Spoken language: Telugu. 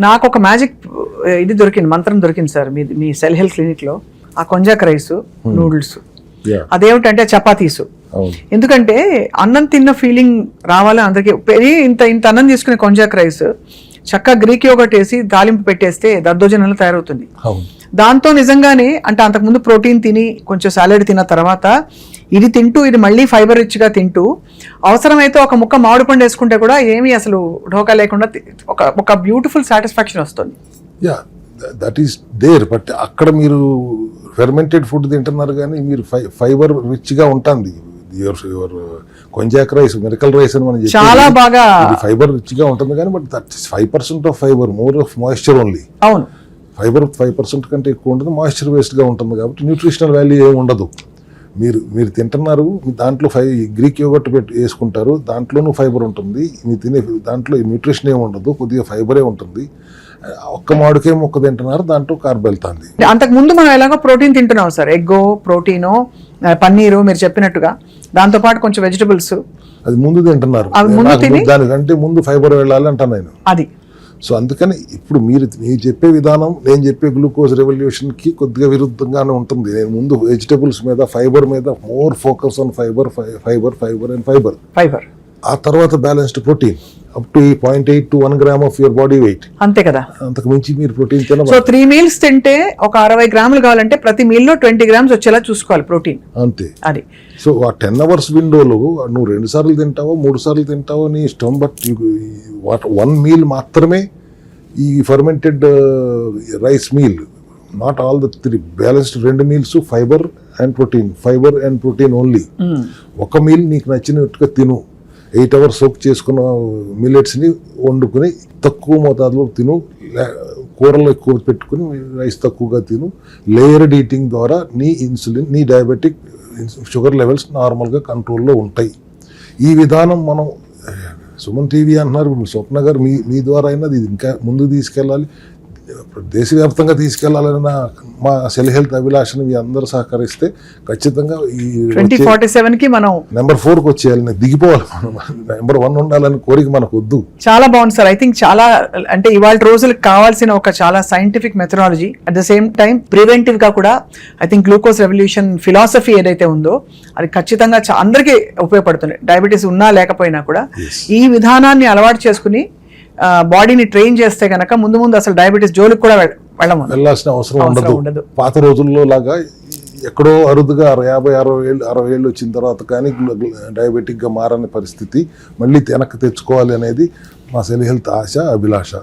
నాకు ఒక మ్యాజిక్ ఇది దొరికింది, మంత్రం దొరికింది సార్ మీ సెల్ హెల్త్ క్లినిక్లో. ఆ కొంజాక్ రైస్, నూడిల్స్, అదేమిటంటే చపాతీసు. ఎందుకంటే అన్నం తిన్న ఫీలింగ్ రావాలి అందరికి. ఇంత ఇంత అన్నం తీసుకునే కొంజాక్ రైస్ చక్కగా గ్రీక్ యోగర్ట్ వేసి తాలింపు పెట్టేస్తే దద్దోజనంలో తయారవుతుంది. దాంతో నిజంగానే అంటే అంతకుముందు ప్రోటీన్ తిని కొంచెం సాలెడ్ తిన్న తర్వాత ఇది తింటూ, ఇది మళ్ళీ ఫైబర్ రిచ్గా తింటూ, అవసరమైతే ఒక ముక్క మామిడి పండు వేసుకుంటే కూడా ఏమీ అసలు ఢోకా లేకుండా ఒక బ్యూటిఫుల్ సాటిస్ఫాక్షన్ వస్తుంది. That is there. బట్ అక్కడ మీరు ఫెర్మెంటెడ్ ఫుడ్ తింటున్నారు కానీ మీరు ఫైబర్ రిచ్గా ఉంటుంది. Your konjac rice, miracle rice అని మనం చాలా బాగా ఫైబర్ రిచ్గా ఉంటుంది కానీ but that 5% of fibre, more of moisture only. అవును, ఫైబర్ 5% కంటే ఎక్కువ ఉంటుంది, మాయిశ్చర్ వేస్ట్గా ఉంటుంది కాబట్టి న్యూట్రిషనల్ వాల్యూ ఏమి ఉండదు. మీరు తింటున్నారు, దాంట్లో గ్రీక్ యోగర్ట్ వేసుకుంటారు, దాంట్లోనూ ఫైబర్ ఉంటుంది. మీరు తినే దాంట్లో న్యూట్రిషన్ ఏమి ఉండదు, కొద్దిగా ఫైబరే ఉంటుంది. ఒక్క మామిడికాయ మొక్క తింటున్నారు, దాంట్లో కార్బ్ వెళ్తుంది. అంతకుముందు మనం ఎలాగో ప్రోటీన్ తింటున్నాం సార్, ఎగ్గో ప్రోటీనో, పన్నీరు మీరు చెప్పినట్టుగా, దాంతోపాటు కొంచెం వెజిటబుల్స్ అది ముందు తింటున్నారు. దానికంటే ముందు ఫైబర్ వెళ్ళాలి అంటాను నేను. అది సో అందుకని ఇప్పుడు మీరు చెప్పే విధానం నేను చెప్పే గ్లూకోజ్ రెవల్యూషన్కి కొద్దిగా విరుద్ధంగానే ఉంటుంది. నేను ముందు వెజిటబుల్స్ మీద, ఫైబర్ మీద more focus on fibre and fibre. ఆ తర్వాత balanced protein up to 0.8 to 1 gram of your body weight. అంతే కదా, అంతకు మించి మీరు ప్రోటీన్ తినవచ్చు. సో 3 meals తింటే ఒక 60 గ్రాములు కావాలంటే ప్రతి మీల్లో 20 grams వచ్చేలా చూసుకోవాలి ప్రోటీన్. అంతే. అది సో ఆ 10 hours విండోలో నువ్వు 2 సార్లు తింటావో 3 సార్లు తింటావో నీ ఇష్టం. బట్ 1 meal మాత్రమే ఈ fermented rice meal, not all the 3 balanced 2 meals fibre and protein only. ఒక మీల్ నీకు నచ్చినట్టుగా తిను. 8 hours సోక్ చేసుకున్న మిల్లెట్స్ని వండుకుని తక్కువ మోతాదులో తిను, కూరలు ఎక్కువ పెట్టుకుని రైస్ తక్కువగా తిను. లేయర్డ్ ఈటింగ్ ద్వారా నీ ఇన్సులిన్, నీ డయాబెటిక్ షుగర్ లెవెల్స్ నార్మల్గా కంట్రోల్లో ఉంటాయి. ఈ విధానం మనం సుమన్ టీవీ అంటున్నారు, స్వప్న గారు మీ ద్వారా అయినా ఇది ఇంకా ముందు తీసుకెళ్ళాలి, దేశవ్యాప్తంగా తీసుకెళ్లాలన్న మా సెల్ హెల్త్ అభిలాషను మీ అందరూ సహకరిస్తే ఖచ్చితంగా ఈ 2047కి మనం నెంబర్ 4కి వచ్చేయాలి, దిగిపోవాలి. మనం నెంబర్ 1 ఉండాలని కోరిక మనకు వద్దు. చాలా బాగుంది సార్. ఐ థింక్ చాలా అంటే ఇవాళ రోజులకు కావాల్సిన ఒక చాలా scientific methodology, at the same time preventive గా కూడా I think glucose revolution philosophy ఏదైతే ఉందో అది ఖచ్చితంగా అందరికీ ఉపయోగపడుతుంది. డయాబెటీస్ ఉన్నా లేకపోయినా కూడా ఈ విధానాన్ని అలవాటు చేసుకుని బాడీని ట్రైన్ చేస్తే కనుక ముందు అసలు డయాబెటీస్ జోలికి కూడా వెళ్ళాల్సిన అవసరం ఉండదు. పాత రోజుల్లో లాగా ఎక్కడో అరుదుగా 50-60 ఏళ్ళు వచ్చిన తర్వాత కానీ డయాబెటిక్గా మారని పరిస్థితి మళ్ళీ వెనక్కి తెచ్చుకోవాలి అనేది మా సెల్ హెల్త్ ఆశ, అభిలాష.